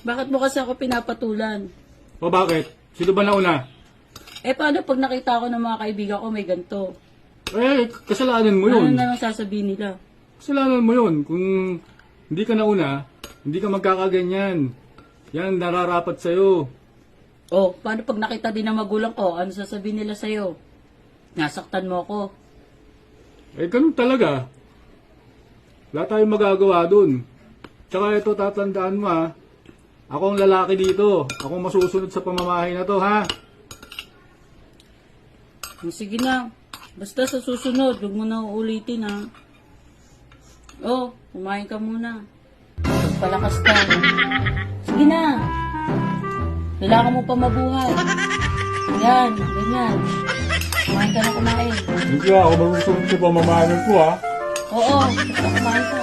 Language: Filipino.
Bakit mo kasi ako pinapatulan? O bakit? Sino ba nauna? Eh, paano pag nakita ko ng mga kaibigan ko may ganito? Eh, kasalanan mo Ano yun. na lang sasabihin nila? Kasalanan mo yun. Kung hindi ka nauna, hindi ka magkakaganyan. Yan, nararapat sa'yo. Oh, paano pag nakita din ng magulang ko? Ano sasabihin nila sa'yo? Nasaktan mo ako. Eh, ganun talaga. Wala tayong magagawa dun. Tsaka ito, tatandaan mo ha. Ako ang lalaki dito. Ako ang masusunod sa pamamahay na to, ha? Sige na. Basta sa susunod, huwag mo na uulitin ha. Oh, kumain ka muna. Palakas ka. Sige na. Kailangan mo pa mabuhay. Yan, ganyan. Kumain ka na kumain. Hindi ako masusunod sa pamamahay ko, ha? Oo, basta kumain ka.